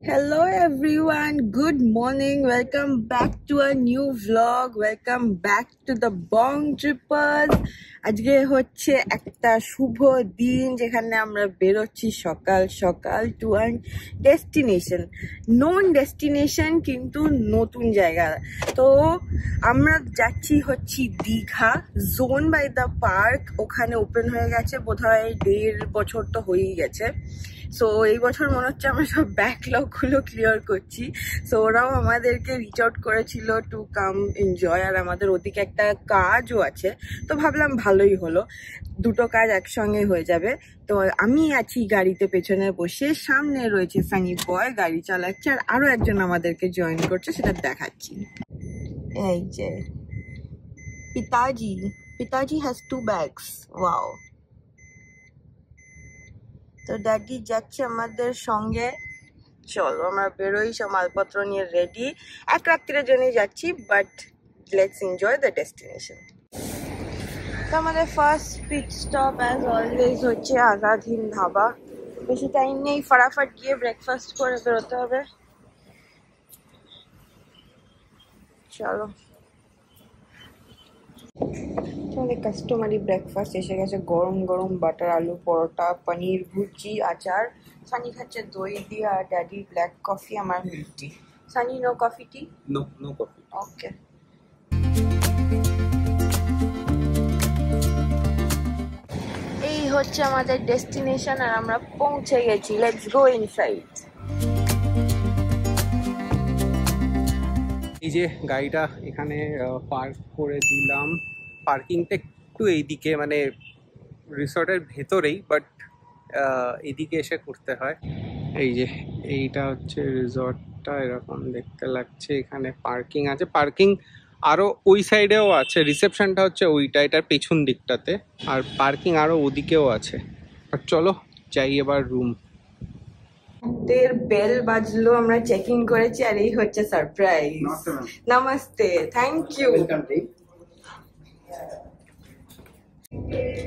Hello everyone, good morning, welcome back to a new vlog, welcome back to the Bong Trippers. আজকে হচ্ছে একটা শুভ দিন যেখানে আমরা বেরোচ্ছি সকাল সকাল to an destination, known destination কিন্তু নতুন জায়গা। তো আমরা যাচ্ছি হচ্ছে Digha, zone by the park. ওখানে ওপেন হয়ে গেছে বোধহয় 1.5 বছর তো হয়েই গেছে। সো এই বছর মনে হচ্ছে আমরা সব ব্যাকলগুলো ক্লিয়ার করছি। সো ওরাও আমাদেরকে রিচ আউট করেছিল টু কাম এনজয়, আর আমাদের ওদিকে একটা কাজও আছে, তো ভাবলাম ভালোই হলো, দুটো কাজ একসঙ্গে হয়ে যাবে। তো আমি আছি গাড়িতে পেছনে বসে, সামনে রয়েছে সানি বয় গাড়ি চালাচ্ছে, আর আরো একজন আমাদেরকে জয়েন করছে, সেটা দেখাচ্ছি। এই যে পিতাজি হ্যাজ 2 ব্যাগস। ওয়াও। তো ড্যাডি যাচ্ছে আমাদের সঙ্গে, চলো আমরা বেরোই, সব মালপত্র নিয়ে রেডি। এক রাত্রির জন্যই যাচ্ছি, but let's enjoy the destination. তো আমাদের first pit stop as always হচ্ছে আজাদ হিন্দ ধাবা। বেশি টাইম নেই, ফটাফট গিয়ে ব্রেকফাস্ট করে বেরোতে হবে। চলো, আমাদের কাস্টমারি ব্রেকফাস্ট এসে গেছে, গরম গরম বাটার আলু পরোটা, পনির ভুজি, আচার। সানি খাচ্ছে দই দিয়ে, আর ড্যাডি ব্ল্যাক কফি, আমার milk tea. Sunny no coffee tea? No coffee. Okay. এই হচ্ছে আমাদের ডেস্টিনেশন, আর আমরা পৌঁছে গেছি। Let's go inside. এই যে গাড়িটা এখানে পার্ক করে দিলাম। পার্কিংটা একটু এইদিকে, মানে রিসর্টের ভেতরেই, বাট এদিকে এসে করতে হয়। এই যে এইটা হচ্ছে রিসর্টটা, এরকম দেখতে লাগছে। এখানে পার্কিং আছে, পার্কিং আরও ওই সাইডেও আছে। রিসেপশনটা হচ্ছে ওইটা, এটার পেছন দিকটাতে, আর পার্কিং আরও ওদিকেও আছে। আর চলো যাই এবার রুম। বেল বাজলো, আমরা চেকিং করেছি, আর এই হচ্ছে সারপ্রাইজ। Namaste, thank you.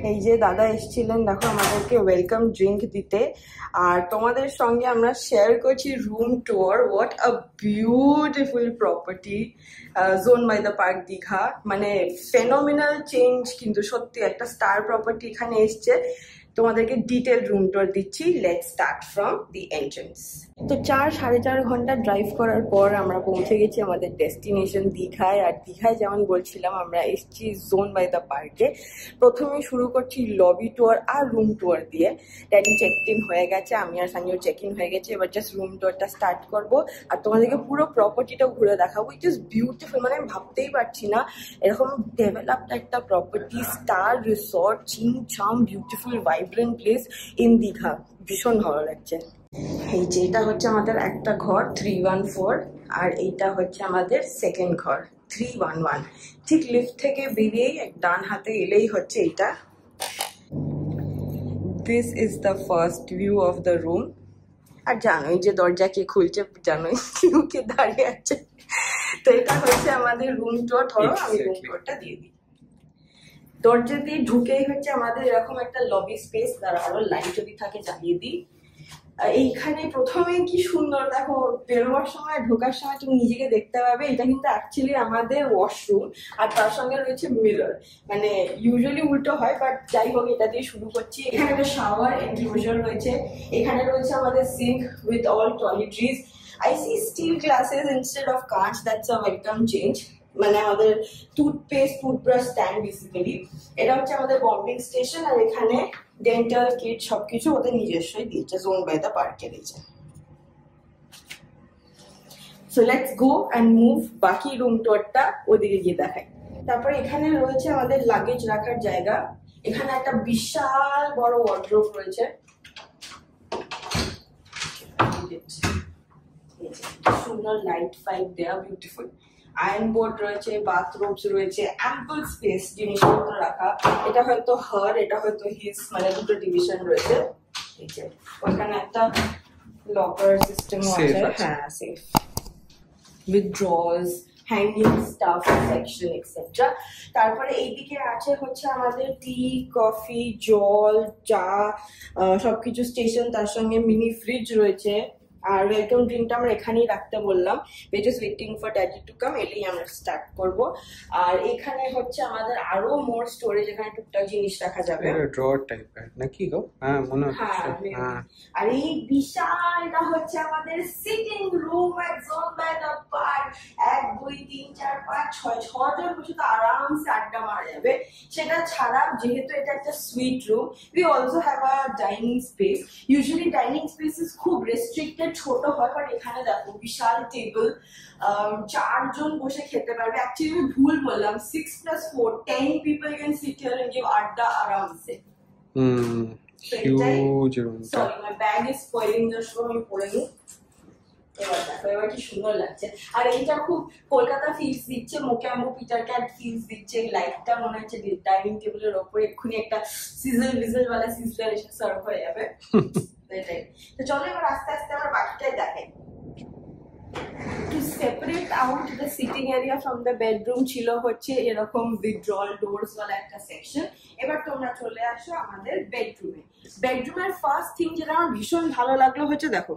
এই যে দাদা এসেছিলেন, দেখো আমাদেরকে ওয়েলকাম ড্রিঙ্ক দিতে। আর তোমাদের সঙ্গে আমরা শেয়ার করছি room tour. What a beautiful property, zone by the park Digha. মানে ফেনোমিনাল চেঞ্জ, কিন্তু সত্যি একটা স্টার প্রপার্টি এখানে এসছে। তোমাদেরকে ডিটেল রুম ট্যুর দিচ্ছি। Let's start from the entrance. তো 4-4.5 ঘন্টা ড্রাইভ করার পর আমরা পৌঁছে গেছি আমাদের ডেস্টিনেশন দীঘায়। আর দীঘায় যেমন বলছিলাম, আমরা এসেছি জোন বাই দ্য পার্কে। প্রথমে শুরু করছি লবি ট্যুর আর রুম ট্যুর দিয়ে। ড্যাডি চেক ইন হয়ে গেছে, আমি আর সানিও চেক ইন হয়ে গেছে। এবার জাস্ট রুম ট্যুরটা স্টার্ট করবো, আর তোমাদেরকে পুরো প্রপার্টিটাও ঘুরে দেখাবো। ইট ইজ বিউটিফুল, মানে আমি ভাবতেই পারছি না এরকম ডেভেলপড একটা প্রপার্টি, স্টার রিসর্ট, চিমছাম beautiful vibrant place in Digha. ভীষণ ভালো লাগছে। এই যে এটা হচ্ছে আমাদের একটা ঘর 314, আর এইটা হচ্ছে আমাদের সেকেন্ড ঘর 311। ঠিক লিফট থেকে বেরিয়েই ডান হাতে এলেই হচ্ছে এটা। This is the first view of the room. আর জানোই যে দরজা কে খুলছে, জানোই কে দাঁড়িয়ে আছে। তো এটা হচ্ছে আমাদের রুম টুর। ধরো আমি রুম টুরটা দিয়ে দিই। দরজা দিয়ে ঢুকেই হচ্ছে আমাদের এরকম একটা লবি স্পেস। দ্বারা আরো লাইট যদি থাকে জ্বালিয়ে দিই। এইখানে প্রথমে কি সুন্দর, দেখো বেরোবার সময় ঢোকার সময় তুমি নিজেকে দেখতে পাবে। এটা কিন্তু অ্যাকচুয়ালি আমাদের ওয়াশরুম, আর তার সঙ্গে রয়েছে মিরর। মানে ইউজুয়ালি উল্টো হয়, বাট যাই হোক এটা দিয়ে শুরু করছি। এখানে একটা শাওয়ার এনক্লোজার রয়েছে। এখানে রয়েছে আমাদের sink with all toiletries. I see steel glasses instead of কাঁচ, that's a welcome change. মানে আমাদের টুথপেস্ট টুথব্রাশ স্ট্যান্ড বেসিক্যালি। এটা হচ্ছে আমাদের বম্বিং স্টেশন, আর এখানে ডেন্টাল কিট সবকিছু ওদের নিজস্বই দিয়েছে, জোন বাই দ্য পার্কে দিয়েছে। So let's go and move. বাকি রুম টুরটা ওদিকে গিয়ে দেখাই। তারপরে এখানে রয়েছে আমাদের লাগেজ রাখার জায়গা। এখানে একটা বিশাল বড় ওয়ার্ডরোব রয়েছে। সুন্দর লাইট ফাইট দেয়া, বিউটিফুল। আয়রন বোর্ড রয়েছে, বাথরুমস রয়েছে, অ্যাম্পল স্পেস জিনিসপত্র রাখা। এটা হয়তো হার, এটা হয়তো হিজ, মানে দুটো ডিভিশন রয়েছে। এই যে ওখানে একটা লকার সিস্টেমও আছে। হ্যাঁ, safe with drawers, hanging staff section etcetera. তারপরে এইদিকে আছে হচ্ছে আমাদের টি, কফি, জল, চা সবকিছু স্টেশন। তার সঙ্গে মিনি ফ্রিজ রয়েছে, আর ওয়েলকাম ড্রিঙ্কটা আমরা এখানেই রাখতে বললাম, we just waiting for daddy to come, এলেই আমরা স্টার্ট করব। আর এখানে হচ্ছে আমাদের আরো মোর স্টোরেজ, এখানে টুকটাক জিনিস রাখা যাবে, ড্রয়ার টাইপের নাকি গো? হ্যাঁ মনে হচ্ছে। হ্যাঁ। আর এই বিশালটা হচ্ছে আমাদের sitting room at zone by the park. 1 2 3 4 5 6 6জন বসে তো আরামসে আড্ডা মারা যাবে। সেটা ছাড়া যেহেতু এটা একটা sweet room, we also have a dining space. Usually dining spaces খুব রেস্ট্রিক্টেড, ছোট হয়, বাট এখানে দেখো বিশাল টেবিল, 4 জন বসে খেতে পারবে। অ্যাকচুয়ালি আমি ভুল বললাম, 6 + 4 10 people can sit here and give আড্ডা আরামসে। Huge room. Sorry, my bag is spoiling the show, আমি পরে নিই। এবার দেখো, এবার কি সুন্দর লাগছে। আর এইটা খুব কলকাতা ফিলস দিচ্ছে, মোক্যাম্বো পিটার ক্যাট ফিলস দিচ্ছে। এই লাইটটা মনে হচ্ছে ডাইনিং টেবিলের ওপরে এক্ষুনি একটা সিজল ভিজল ওয়ালা সিজলার এসে সার্ভ হয়ে যাবে। এটাই তো, চলো এবার আস্তে আস্তে আমরা বাকিটাই দেখাই। To separate out the sitting area from the bedroom ছিল হচ্ছে এরকম withdrawal doors ওয়ালা একটা সেকশন। এবার তোমরা চলে আসো আমাদের বেডরুমে। বেডরুমের ফার্স্ট থিং যেটা আমার ভীষণ ভালো লাগলো হচ্ছে দেখো,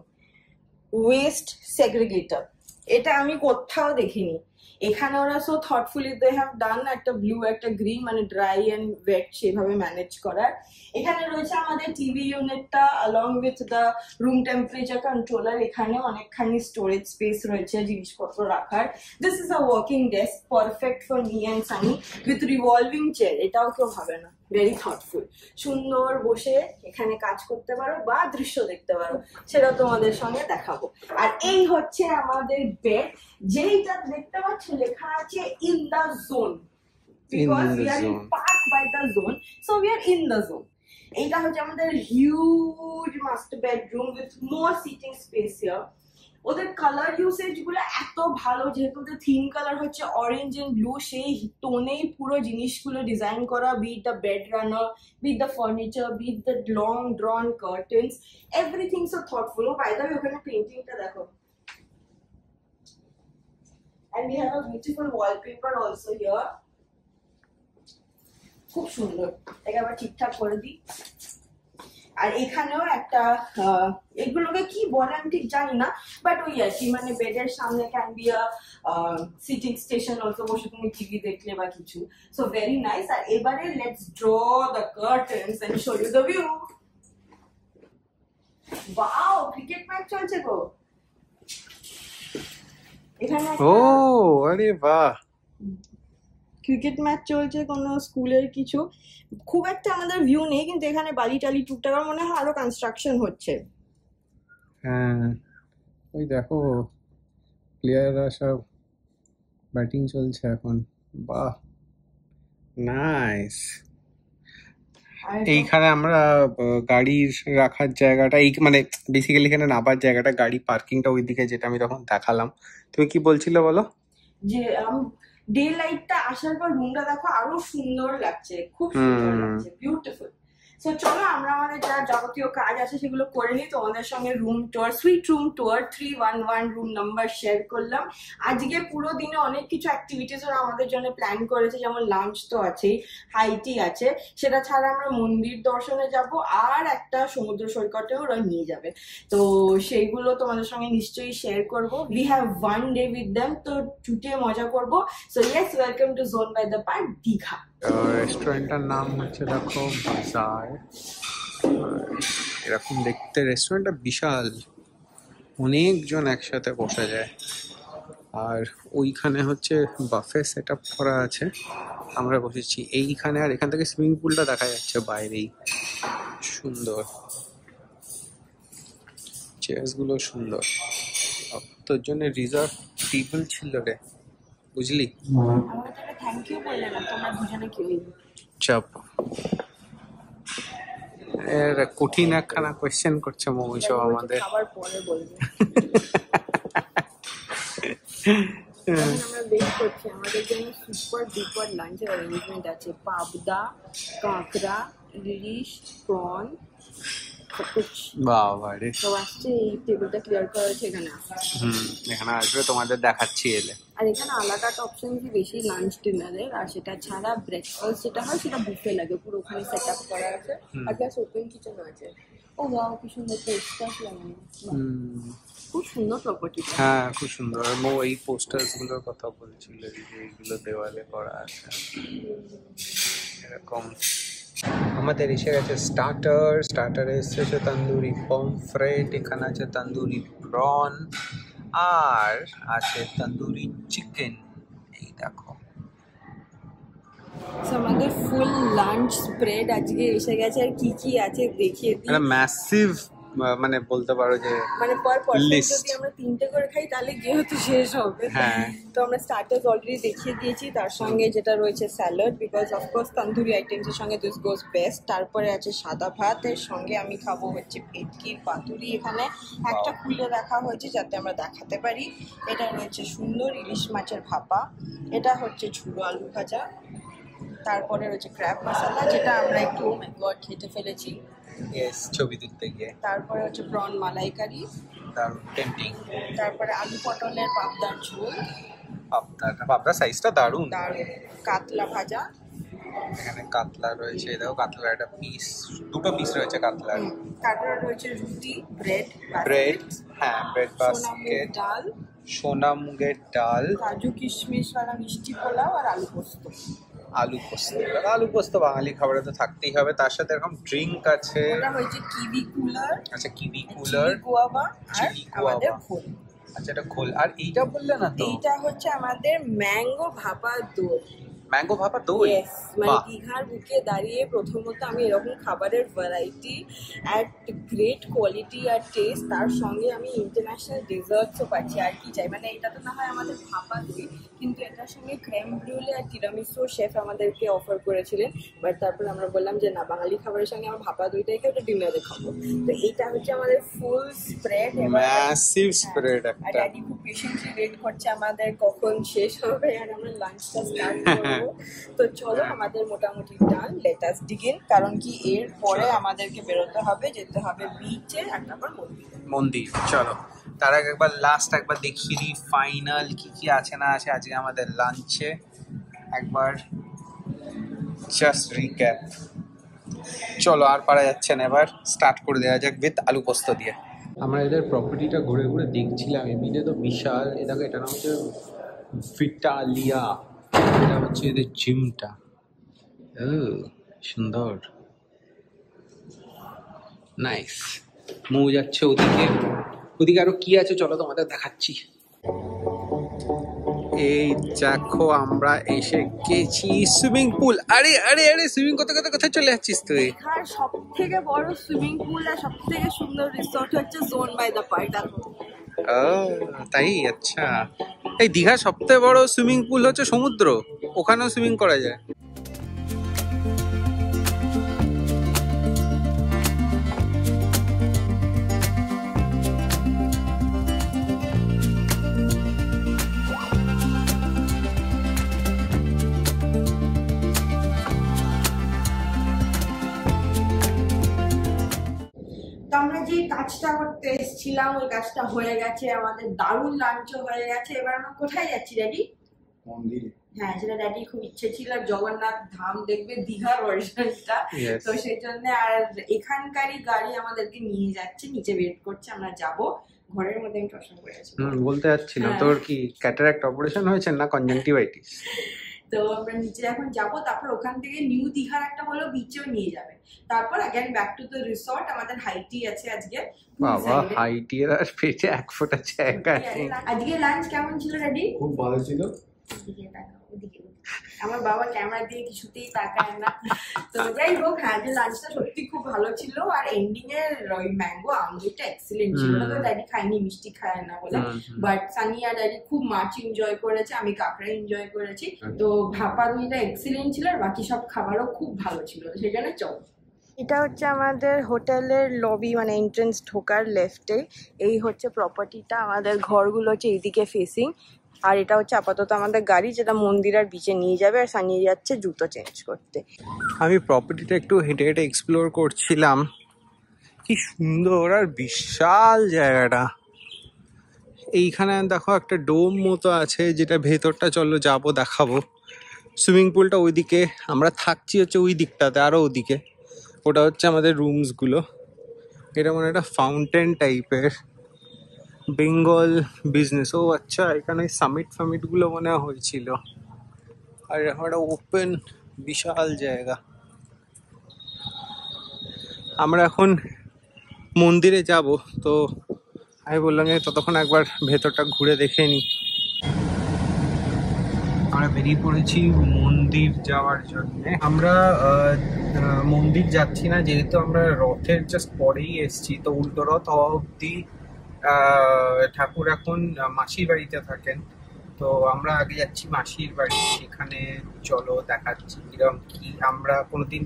ওয়েস্ট সেগ্রিগেটর। এটা আমি কোথাও দেখিনি, এখানে ওরা সো থটফুলি দে হ্যাভ ডান, একটা ব্লু একটা গ্রিন, মানে ড্রাই এন্ড ওয়েট সেভাবে ম্যানেজ করার। এখানে রয়েছে আমাদের টিভি ইউনিটটা along with the room temperature controller. এখানে অনেকখানি স্টোরেজ স্পেস রয়েছে জিনিসপত্র রাখার। This is a working desk, perfect for me and Sunny, with revolving chair. এটাও কেউ ভাবে না, ভেরি থটফুল। সুন্দর বসে এখানে কাজ করতে পারো বা দৃশ্য দেখতে পারো, সেটা তোমাদের সঙ্গে দেখাবো। আর এই হচ্ছে আমাদের বেড, যেইটা দেখতে পাচ্ছ লেখা আছে in the zone, because we are in park by the zone, so we are in the zone. এইটা হচ্ছে আমাদের huge master bedroom with more sitting space here. ওদের কালার ইউসেজ গুলো এত ভালো, যেহেতু ওদের থিম কালার হচ্ছে অরেঞ্জ এন্ড ব্লু, সেই টোনেই পুরো জিনিসগুলো ডিজাইন করা, be it the bed runner, be it the furniture, be it the long drawn curtains, everything so thoughtful. Oh by the way, ওখানে পেইন্টিংটা দেখো। And we have a beautiful wallpaper also here. খুব সুন্দর, এটা আবার ঠিকঠাক করে দিই। আর এখানেও একটা, এগুলোকে কি বলে আমি ঠিক জানি না, বাট ওই আর কি, মানে বেডের সামনে can be a sitting station also, বসে তুমি টিভি দেখলে বা কিছু। So very nice. আর এবারে let's draw the curtains and show you the view. Wow, cricket match চলছে গো এখানে। ও আরে বাহ, ক্রিকেট ম্যাচ চলছে কোনো স্কুলের কিছু। খুব একটা আমাদের ভিউ নেই, কিন্তু এখানে বালি টালি টুকটাক মনে হয় আরো কনস্ট্রাকশন হচ্ছে। হ্যাঁ ওই দেখো প্লেয়াররা সব ব্যাটিং চলছে এখন। বাহ নাইস। এইখানে আমরা গাড়ির রাখার জায়গাটা, এই মানে বেসিক্যালি এখানে নামার জায়গাটা, গাড়ি পার্কিংটা ওইদিকে, যেটা আমি তখন দেখালাম। তুমি কি বলছিলে বলো? যে ডে লাইটটা আসার পর রুমটা দেখো আরো সুন্দর লাগছে, খুব সুন্দর লাগছে, বিউটিফুল। সো চলো আমরা আমাদের যা যাবতীয় কাজ আছে সেগুলো করে নিই। তোমাদের সঙ্গে room tour, suite room tour 311 room number share করলাম। আজকে পুরো দিনে অনেক কিছু অ্যাক্টিভিটিস ওরা আমাদের জন্য প্ল্যান করেছে, যেমন লাঞ্চ তো আছেই, হাইটি আছে, সেটা ছাড়া আমরা মন্দির দর্শনে যাব, আর একটা সমুদ্র সৈকতেও ওরা নিয়ে যাবে। তো সেইগুলো তোমাদের সঙ্গে নিশ্চয়ই শেয়ার করবো। We have 1 day with them, তো ছুটে মজা করবো। So yes, welcome to Zone by the park Digha. রেস্টুরেন্টটার নাম হচ্ছে দেখো বাজার। এরকম দেখতে রেস্টুরেন্টটা বিশাল, অনেকজন একসাথে বসা যায়। আর ওইখানে হচ্ছে বাফে সেট আপ করা আছে, আমরা বসেছি এইখানে। আর এখান থেকে সুইমিং পুলটা দেখা যাচ্ছে বাইরেই, সুন্দর। চেয়ার্স গুলো সুন্দর, তোর জন্য রিজার্ভ টেবিল ছিল রে, বুঝলি? থ্যাংক ইউ বললে না তোমরা দুজনে কেউ। চাপ, এর কঠিন একখানা কোয়েশ্চেন করছে মৌসুম আমাদের। খাবার পরে বলবো। আমরা বেক করছি, আমাদের জন্য সুপার ডুপার লাঞ্চের অ্যারেঞ্জমেন্ট আছে। পাবদা, কাঁকড়া, ইলিশ, প্রন, বাবা রে, সব আসছে। এই টেবিলটা ক্লিয়ার করা হয়েছে, এখানে এখানে আসবে, তোমাদের দেখাচ্ছি এলে। আর এখানে আলাদা অপশন বেশি লাঞ্চ ডিনারের, আর সেটা ছাড়া ব্রেকফাস্ট যেটা হয় সেটা বুফে লাগে, পুরো ওখানে সেট আপ করা আছে। আর প্লাস ওপেন কিচেন আছে। ও বাহ, কি সুন্দর টেস্ট লাগানো। খুব সুন্দর প্রপার্টি। হ্যাঁ খুব সুন্দর। মো এই পোস্টার্স গুলোর কথা বলছিল যে এইগুলো দেওয়ালে করা আছে এরকম। আমাদের এসে গেছে স্টার্টারে এসেছে তন্দুরি পমফ্রেট, এখানে আছে তন্দুরি প্রন আর আছে তন্দুরি চিকেন। এই দেখো আমাদের ফুল লাঞ্চ স্প্রেড আজকে এসে গেছে। আর কি কি আছে দেখিয়ে দিই। একটা ম্যাসিভ মানে বলতে পারো যে মানে পার পারসন লিস্ট। যদি আমরা 3টে করে খাই তাহলে যেহেতু শেষ হবে। হ্যাঁ তো আমরা স্টার্টার্স অলরেডি দেখিয়ে দিয়েছি, তার সঙ্গে যেটা রয়েছে স্যালাড, বিকজ অফকোর্স তন্দুরি আইটেমসের সঙ্গে দিস গোজ বেস্ট। তারপরে আছে সাদা ভাত, এর সঙ্গে আমি খাবো হচ্ছে ভেটকির পাতুরি। এখানে একটা খুলে রাখা হয়েছে যাতে আমরা দেখাতে পারি। এটা রয়েছে সুন্দর ইলিশ মাছের ভাপা, এটা হচ্ছে ঝুড়ো আলু ভাজা, তারপরে রয়েছে ক্র্যাব মশলা যেটা আমরা একটু ও মাই গড খেতে ফেলেছি। ইয়েস ছবি তুলতে গিয়ে। তারপরে হচ্ছে প্রন মালাইকারি, দারুণ টেম্পটিং। তারপরে আলু পটলের পাবদার ঝোল, পাবদার সাইজটা দারুণ। দারুণ কাতলা ভাজা, এখানে কাতলা রয়েছে, দেখো কাতলার একটা পিস, দুটো পিস রয়েছে কাতলার। তারপরে রয়েছে রুটি, ব্রেড, হ্যাঁ ব্রেড বাস্কেট, ডাল, সোনা মুগের ডাল, কাজু কিশমিশ ওয়ালা মিষ্টি পোলাও আর আলু পোস্ত। আলু পোস্ত বাঙালি খাবারে তো থাকতেই হবে। তার সাথে এরকম ড্রিঙ্ক আছে। ওটা হয়েছে কিবি কুলার, আচ্ছা কিবি কুলার, গুয়াভা আর চিলি আমাদের গুয়াভা। ঘোল। আচ্ছা এটা খোল। আর এইটা বললে না তো, এইটা হচ্ছে আমাদের ম্যাঙ্গো ভাপা দই। ম্যাঙ্গো ভাপা দই। Yes, মানে দীঘার বুকে দাঁড়িয়ে প্রথমত আমি এরকম খাবারের ভ্যারাইটি অ্যাট গ্রেট কোয়ালিটি আর টেস্ট, তার সঙ্গে আমি ইন্টারন্যাশনাল ডেজার্টসও পাচ্ছি। আর কি চাই, মানে এটা তো না হয় আমাদের ভাপা দই, কিন্তু এটার সঙ্গে ক্রেম ব্রুলে আর তিরামিসু শেফ আমাদেরকে অফার করেছিলেন। বাট তারপর আমরা বললাম যে না, বাঙালি খাবারের সঙ্গে আমার ভাপা দইটাই খেয়ে ওটা ডিনারে খাবো। তো এইটা হচ্ছে আমাদের ফুল স্প্রেড, ম্যাসিভ স্প্রেড আর একটা। ড্যাডি খুব পেশেন্টলি ওয়েট করছে আমাদের কখন শেষ হবে আর আমরা লাঞ্চটা স্টার্ট করবো। তো চলো আমাদের মোটামুটি ডান, লেট আস ডিগিন। কারণ কি এর পরে আমাদেরকে বেরোতে হবে, যেতে হবে বিচে আর তারপর মন্দির। চলো তার আগে একবার লাস্ট একবার দেখিয়ে দিই ফাইনাল কি কি আছে না আছে আজকে আমাদের লাঞ্চে। একবার জাস্ট রিক্যাপ। চলো আর পারা যাচ্ছে না, এবার স্টার্ট করে দেওয়া যাক উইথ আলু পোস্ত দিয়ে। আমরা এদের প্রপার্টিটা ঘুরে ঘুরে দেখছিলাম, এমনিতে তো বিশাল। এ দেখো এটা নাম হচ্ছে ভিটালিয়া, এটা হচ্ছে এদের জিমটা। সুন্দর, নাইস। মৌ যাচ্ছে ওদিকে, ওদিকে আরো কি আছে চলো তোমাদের দেখাচ্ছি। এই দেখো আমরা এসে গেছি সুইমিং পুল। আরে আরে আরে সুইমিং করতে করতে কোথায় চলে যাচ্ছিস তুই? দীঘার সব থেকে বড় সুইমিং পুল আর সব থেকে সুন্দর রিসর্ট হচ্ছে জোন বাই দ্য পার্ক। তাই? আচ্ছা, এই দীঘার সবথেকে বড় সুইমিং পুল হচ্ছে সমুদ্র, ওখানেও সুইমিং করা যায়। তো আমরা যে কাজটা করতে এসেছিলাম ওই কাজটা হয়ে গেছে, আমাদের দারুণ লাঞ্চও হয়ে গেছে। এবার আমরা কোথায় যাচ্ছি ড্যাডি? মন্দিরে। হ্যাঁ, সেটা ড্যাডি খুব ইচ্ছে ছিল জগন্নাথ ধাম দেখবে, দীঘার ভার্সনটা। তো সেই জন্য আর এখানকারই গাড়ি আমাদেরকে নিয়ে যাচ্ছে, নিচে ওয়েট করছে, আমরা যাব। ঘরের মধ্যে আমি প্রশ্ন করে আছি, বলতে যাচ্ছিলাম তোর কি ক্যাটারাক্ট অপারেশন হয়েছে না কনজাংটিভাইটিস? তো আমরা নিচে এখন যাব, তারপর ওখান থেকে নিউ দীঘার একটা হলো বিচেও নিয়ে যাবে, তারপর again back to the resort. আমাদের হাইটি আছে আজকে। বাবা হাইটি এর আর পেটে এক ফোঁটা জায়গা নেই। আজকে লাঞ্চ কেমন ছিল ড্যাডি? খুব ভালো ছিল। আমার বাবা ক্যামেরা দিয়ে কিছুতেই তাকায় না। তো যাই হোক, হ্যাঁ যে লাঞ্চটা সত্যি খুব ভালো ছিল। আর এন্ডিং এর ওই ম্যাঙ্গো আমলেটটা এক্সিলেন্ট ছিল। তো ড্যাডি খাইনি, মিষ্টি খায় না বলে, বাট সানি আর ড্যাডি খুব মাছ এনজয় করেছে, আমি কাঁকড়া এনজয় করেছি। তো ভাপা দইটা এক্সিলেন্ট ছিল আর বাকি সব খাবারও খুব ভালো ছিল, তো সেই জন্য চল। এটা হচ্ছে আমাদের হোটেলের লবি, মানে এন্ট্রেন্স ঢোকার লেফটে। এই হচ্ছে প্রপার্টিটা, আমাদের ঘরগুলো হচ্ছে এইদিকে ফেসিং। আর এটা হচ্ছে আপাতত আমাদের গাড়ি, যেটা মন্দির আর বিচে নিয়ে যাবে, আর সানিয়ে যাচ্ছে জুতো চেঞ্জ করতে। আমি প্রপার্টিটা একটু হেঁটে হেঁটে এক্সপ্লোর করছিলাম, কি সুন্দর আর বিশাল জায়গাটা। এইখানে দেখো একটা ডোম মতো আছে, যেটা ভেতরটা চলো যাবো দেখাবো। সুইমিং পুলটা ওইদিকে, আমরা থাকছি হচ্ছে ওই দিকটাতে, আরও ওদিকে ওটা হচ্ছে আমাদের রুমসগুলো। এটা মানে একটা ফাউন্টেন টাইপের, বেঙ্গল বিজনেস। ও আচ্ছা, এখানে সামিট ফামিট গুলো মনে হয় হয়েছিল। আর এখন একটা ওপেন বিশাল জায়গা। আমরা এখন মন্দিরে যাব, তো আমি বললাম যে ততক্ষণ একবার ভেতরটা ঘুরে দেখে নিই। আমরা বেরিয়ে পড়েছি মন্দির যাওয়ার জন্য। আমরা মন্দির যাচ্ছি না, যেহেতু আমরা রথের জাস্ট পরেই এসছি, তো উল্টো রথ হওয়া অব্দি ঠাকুর এখন মাসির বাড়িতে থাকেন। তো আমরা আগে যাচ্ছি মাসির বাড়ি, সেখানে চলো দেখাচ্ছি কিরকম কি। আমরা কোনোদিন,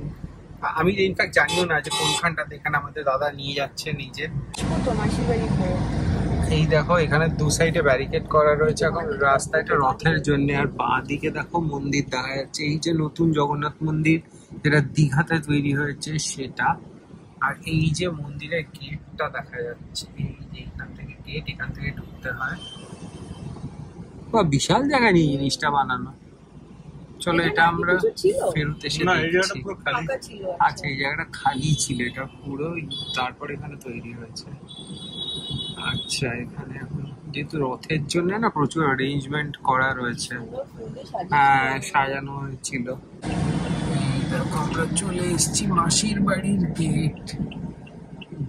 আমি ইনফ্যাক্ট জানিও না যে কোনখানটাতে, এখানে আমাদের দাদা নিয়ে যাচ্ছে নিজে। এই দেখো এখানে দু সাইডে ব্যারিকেড করা রয়েছে এখন রাস্তাটা রথের জন্য। আর বাঁ দিকে দেখো মন্দির দেখা যাচ্ছে, এই যে নতুন জগন্নাথ মন্দির যেটা দীঘাতে তৈরি হয়েছে সেটা। আর এই যে মন্দিরের গেটটা দেখা যাচ্ছে, এই যে এখান থেকে গেট, এখান থেকে ঢুকতে হয়। বিশাল জায়গা নিয়ে জিনিসটা বানানো। চলো এটা আমরা ফেরত এসে দেখছি। আচ্ছা, এই জায়গাটা খালি ছিল, এটা পুরো তারপর এখানে তৈরি হয়েছে। আচ্ছা, এখানে এখন যেহেতু রথের জন্য না প্রচুর অ্যারেঞ্জমেন্ট করা রয়েছে। হ্যাঁ, সাজানো হয়েছিল। আমরা চলে এসেছি মাসির বাড়ির গেট,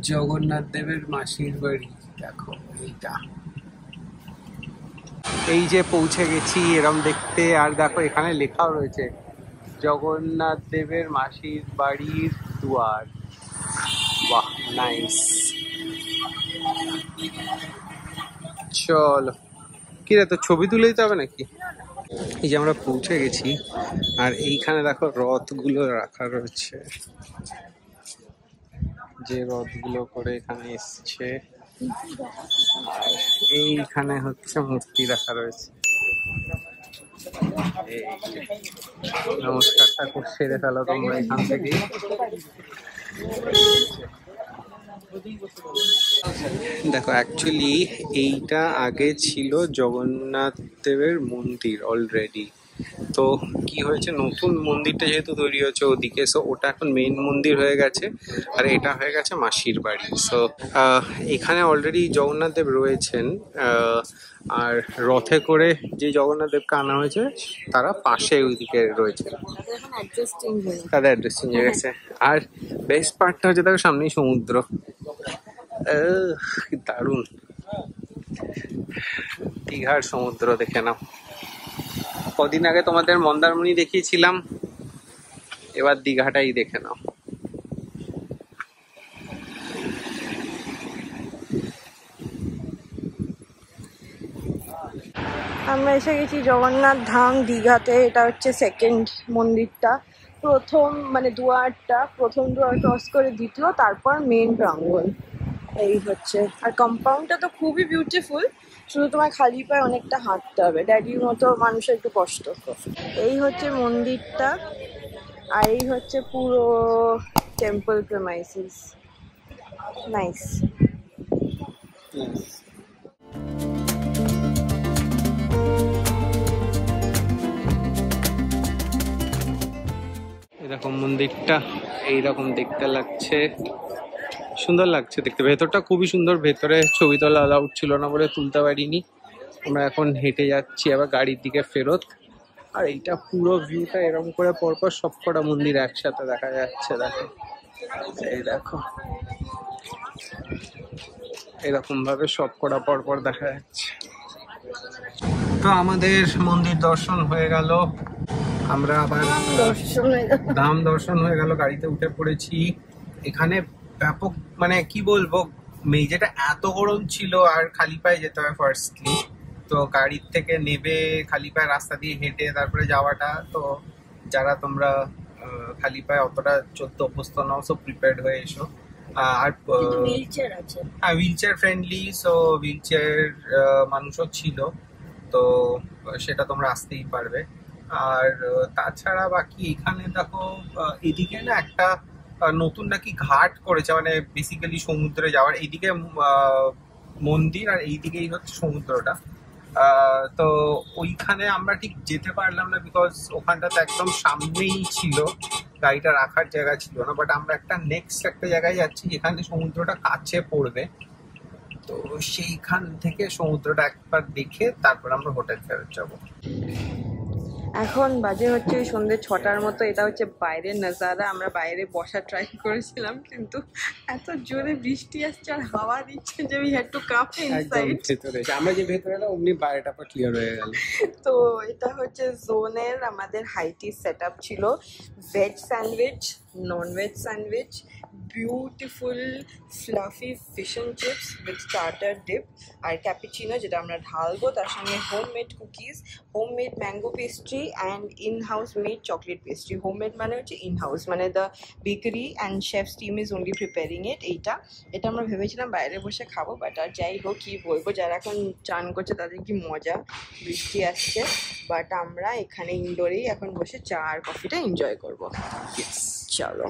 জগন্নাথ দেবের মাসির বাড়ি। দেখো এইটা, এই যে পৌঁছে গেছি এরম দেখতে। আর দেখো এখানে লেখাও রয়েছে জগন্নাথ দেবের মাসির বাড়ির দুয়ার। বাহ, নাইস। চলো, কিরে তো ছবি তুলে দিতে হবে নাকি? এই যে আমরা পৌঁছে গেছি, আর এইখানে দেখো রথগুলো রাখা রয়েছে, যে রথগুলো করে এখানে এসছে। আর এইখানে হচ্ছে মূর্তি রাখা রয়েছে। নমস্কারটা খুব সেরে ফেলো তোমরা এখান থেকে। দেখো অ্যাকচুয়ালি এইটা আগে ছিল জগন্নাথ দেবের মন্দির অলরেডি। তো কি হয়েছে, নতুন মন্দিরটা যেহেতু তৈরি হয়েছে ওদিকে, সো ওটা এখন মেইন মন্দির হয়ে গেছে, আর এটা হয়ে গেছে মাসির বাড়ি। সো এখানে অলরেডি জগন্নাথ দেব রয়েছেন, আর রথে করে যে জগন্নাথ দেবকে আনা হয়েছে তারা পাশে ওইদিকে রয়েছে, তাদের অ্যাড্রেস চেঞ্জ হয়ে গেছে। আর বেস্ট পার্টটা হচ্ছে দেখো সামনেই সমুদ্র। দারুণ, দীঘার সমুদ্র দেখে নাও। কদিন আগে তোমাদের মন্দারমণি দেখিয়েছিলাম, এবার দীঘাটাই দেখে নাও। আমরা এসে গেছি জগন্নাথ ধাম দীঘাতে। এটা হচ্ছে সেকেন্ড মন্দিরটা। প্রথম মানে দুয়ারটা, প্রথম দুয়ার ক্রস করে দ্বিতীয়, তারপর মেন প্রাঙ্গণ এই হচ্ছে। আর কম্পাউন্ডটা তো খুবই বিউটিফুল, শুধু তোমার খালি পায়ে অনেকটা হাঁটতে হবে, ড্যাডির মতো মানুষের একটু কষ্ট। এই হচ্ছে মন্দিরটা, আর এই হচ্ছে পুরো টেম্পল প্রেমাইসিস। নাইস। এরকম মন্দিরটা এইরকম দেখতে লাগছে, সুন্দর লাগছে দেখতে। ভেতরটা খুবই সুন্দর, ভেতরে ছবি তোলা অ্যালাউড ছিল না বলে তুলতে পারিনি। আমরা এখন হেঁটে যাচ্ছি আবার গাড়ির দিকে ফেরত। আর এইটা পুরো ভিউটা এরকম করে পরপর সবকটা মন্দির একসাথে দেখা যাচ্ছে। দেখো, এই দেখো এরকম ভাবে সবকটা পরপর দেখা যাচ্ছে। তো আমাদের মন্দির দর্শন হয়ে গেল, আমরা আবার ধাম দর্শন হয়ে গেল, গাড়িতে উঠে পড়েছি। এখানে ব্যাপক মানে কি বলবো, মেঝেটা এত গরম ছিল, আর খালি পায়ে যেতে হয় ফার্স্টলি। তো গাড়ির থেকে নেবে খালি পায়ে রাস্তা দিয়ে হেঁটে তারপরে যাওয়াটা, তো যারা তোমরা খালি পায়ে অতটা চলতে অভ্যস্ত নাও, সো প্রিপেয়ার্ড হয়ে এসো। আর হ্যাঁ, wheel chair friendly, so wheel chair মানুষও ছিল, তো সেটা তোমরা আসতেই পারবে। আর তাছাড়া বাকি এখানে দেখো এদিকে না একটা নতুন নাকি ঘাট করেছে, মানে বেসিক্যালি সমুদ্রে যাওয়ার। এইদিকে মন্দির আর এইদিকেই হচ্ছে সমুদ্রটা। তো ওইখানে আমরা ঠিক যেতে পারলাম না, বিকজ ওখানটাতে একদম সামনেই ছিল, গাড়িটা রাখার জায়গা ছিল না। বাট আমরা একটা নেক্সট একটা জায়গায় যাচ্ছি যেখানে সমুদ্রটা কাছে পড়বে, তো সেইখান থেকে সমুদ্রটা একবার দেখে তারপর আমরা হোটেল ফেরত যাবো। এখন বাজে হচ্ছে ওই সন্ধ্যে 6টার মতো। এটা হচ্ছে বাইরের নাজারা। আমরা বাইরে বসা ট্রাই করেছিলাম, কিন্তু এত জোরে বৃষ্টি আসছে আর হাওয়া দিচ্ছে যে we had to come inside. আমরা যে ভেতরে এলাম অমনি বাইরেটা পর ক্লিয়ার হয়ে গেল। তো এটা হচ্ছে জোনের আমাদের হাইটি সেট আপ ছিল। Veg sandwich, non veg sandwich, beautiful fluffy fish and chips with starter dip, আর ক্যাপুচিনো যেটা আমরা ঢালবো, তার সঙ্গে homemade cookies, homemade mango pastry and in house made chocolate pastry. Homemade মানে হচ্ছে ইন হাউস, মানে the bakery and chefs team is only preparing it. এটা আমরা ভেবেছিলাম বাইরে বসে খাবো, বাট আর যাই হোক, কি বলবো, যারা এখন চান করছে তাদের কি মজা, বৃষ্টি আসছে, বাট আমরা এখানে ইনডোরেই এখন বসে চা আর কফিটা এনজয় করবো। চলো,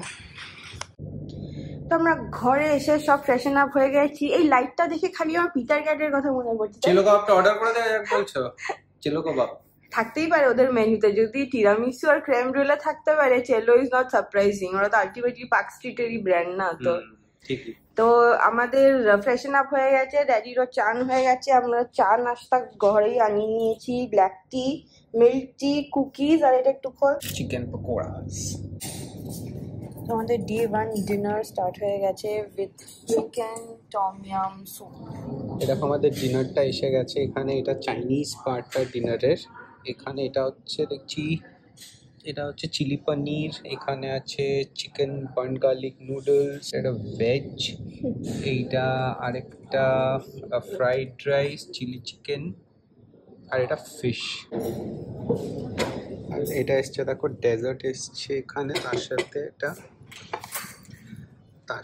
তো আমরা ঘরে এসে সব ফ্রেশন আপ হয়ে গেছি। এই লাইটটা দেখে খালি আমার পিটার ক্যাটের কথা মনে পড়ছে। চেলো কাবাবটা অর্ডার করে দেওয়া যাক বলছো? চেলো কাবাব থাকতেই পারে ওদের মেনুতে, যদি তিরামিসু আর ক্রেম রোলে থাকতে পারে। চেলো ইজ নট সারপ্রাইজিং, ওরা তো আলটিমেটলি পার্ক স্ট্রিটেরই ব্র্যান্ড না। তো ঠিকই। তো আমাদের ফ্রেশন আপ হয়ে গেছে, ড্যাডিরও চান হয়ে গেছে। আমরা চা নাস্তা ঘরেই আনিয়ে নিয়েছি, ব্ল্যাক টি, মিল্ক টি, কুকিজ, আর এটা একটু চিকেন পকোড়াস। আমাদের ডে 1 ডিনার স্টার্ট হয়ে গেছে with chicken tom yum soup. এরকম আমাদের ডিনারটা এসে গেছে। এখানে এটা চাইনিজ পার্টটা ডিনারের। এখানে এটা হচ্ছে দেখছি, এটা হচ্ছে চিলি পনির, এখানে আছে চিকেন বার্ন গার্লিক নুডলস, এটা ভেজ, এইটা আরেকটা ফ্রাইড রাইস, চিলি চিকেন, আর এটা ফিশ। আর এটা এসছে দেখো ডেজার্ট এসছে এখানে, তার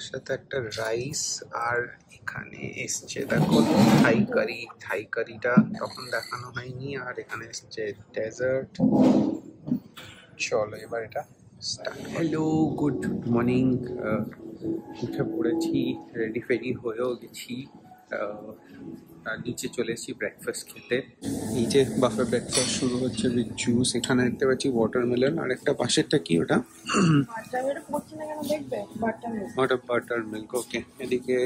সাথে একটা রাইস, আর এখানে এসছে দেখো থাই কারি। থাই কারিটা তখন দেখানো হয়নি। আর এখানে এসছে ডেজার্ট। চলো এবার এটা স্টার্ট। Hello, good morning. উঠে পড়েছি, রেডি ফেডি হয়েও গেছি, আর নিচে চলে এসেছি ব্রেকফাস্ট খেতে। এই যে বাফে ব্রেকফাস্ট শুরু হচ্ছে উইথ জুস। এখানে দেখতে পাচ্ছি ওয়াটারমেলন, আর একটা পাশেরটা কি ওটা? Butter milk. ওকে, এদিকে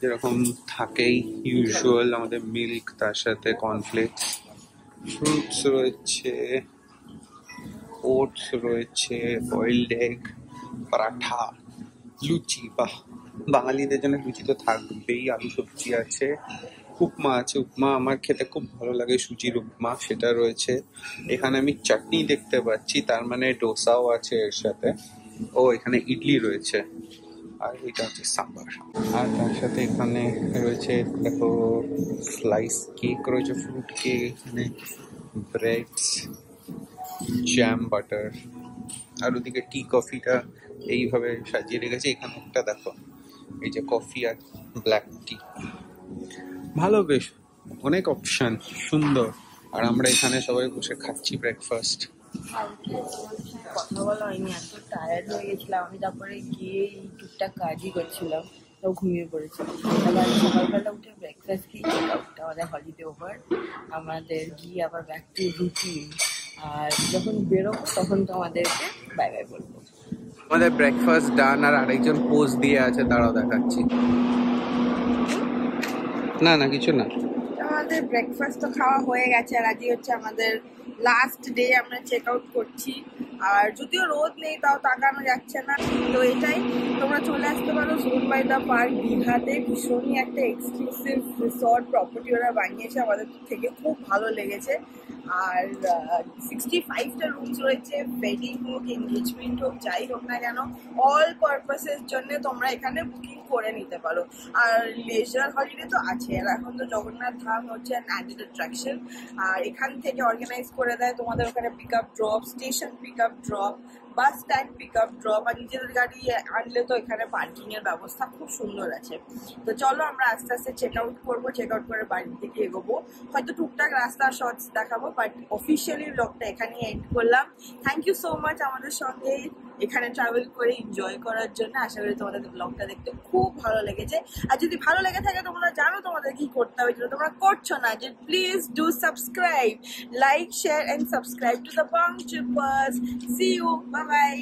যেরকম থাকেই ইউজুয়াল আমাদের মিল্ক, তার সাথে কর্নফ্লেক্স, ফ্রুটস রয়েছে, ওটস রয়েছে, বয়েলড এগ, পরাঠা, লুচি। বাহ, বাঙালিদের জন্য লুচি তো থাকবেই। আলু সবজি আছে, উপমা আছে। উপমা আমার খেতে খুব ভালো লাগে, সুজির উপমা, সেটা রয়েছে। এখানে আমি চাটনি দেখতে পাচ্ছি, তার মানে ডোসাও আছে এর সাথে। ও, এখানে ইডলি রয়েছে, আর এটা হচ্ছে সাম্বার। আর তার সাথে এখানে রয়েছে দেখো স্লাইস কেক রয়েছে, ফ্রুট কেক, এখানে ব্রেডস, জ্যাম, বাটার, আর ওদিকে টি কফিটা এইভাবে সাজিয়ে রেখেছে। এখানে একটা দেখো, এই যে কফি আর ব্ল্যাক টি, ভালো, বেশ অনেক অপশন, সুন্দর। আর আমরা এখানে সবাই বসে খাচ্ছি ব্রেকফাস্ট। কথা বলা হয়নি, এত টায়ার্ড হয়ে গেছিলাম আমি। তারপরে গিয়ে এই টুকটাক কাজই করছিলাম, তো ঘুমিয়ে পড়েছিলাম। আবার সকালবেলা উঠে ব্রেকফাস্ট খেয়ে চেক আউটটা আমাদের হলিডে ওভার। আমাদের গিয়ে আবার ব্যাক টু রুটিন। আর যখন বেরোবো তখন তো আমাদেরকে বাই বাই বলবো। আমাদের ব্রেকফাস্ট ডান, আর আরেকজন পোজ দিয়ে আছে, দাঁড়াও দেখাচ্ছি। না না, কিছু না। আমাদের ব্রেকফাস্ট তো খাওয়া হয়ে গেছে, আর আজই হচ্ছে আমাদের লাস্ট ডে। আমরা চেক আউট করছি, আর যদিও রোদ নেই তাও তাকানো যাচ্ছে না। তো এটাই, তোমরা চলে আসতে পারো জোন বাই দ্য পার্ক দীঘাতে। ভীষণই একটা এক্সক্লুসিভ রিসর্ট প্রপার্টি ওরা বানিয়েছে, আমাদের থেকে খুব ভালো লেগেছে। আর 65টা রুমস রয়েছে, ওয়েডিং হোক, এনগেজমেন্ট হোক, যাই হোক না কেন, অল পারপাসের জন্য তোমরা এখানে বুকিং করে নিতে পারো। আর লেজার হলিডে তো আছে, আর এখন তো জগন্নাথ ধাম হচ্ছে অ্যান অ্যাডেড অ্যাট্রাকশন। আর এখান থেকে অর্গানাইজ করে দেয় তোমাদের ওখানে pick up drop, station pick up drop, bus stand pick up drop. আর নিজেদের গাড়ি আনলে তো এখানে পার্কিং এর ব্যবস্থা খুব সুন্দর আছে। তো চলো আমরা আস্তে আস্তে চেক আউট করবো, চেক আউট করে বাড়ির দিকে এগোবো। হয়তো টুকটাক রাস্তার শর্টস দেখাবো, বাট অফিসিয়ালি ব্লগটা এখানেই এন্ড করলাম। থ্যাংক ইউ সো মাচ আমাদের সঙ্গে এখানে ট্রাভেল করে এনজয় করার জন্য। আশা করি তোমাদের ব্লগটা দেখতে খুব ভালো লেগেছে। আর যদি ভালো লেগে থাকে, তোমরা জানো তোমাদের কি করতে হবে, যেটা তোমরা করছো না, যে please do subscribe, like, share and subscribe to the Bong Trippers. See you, bye by.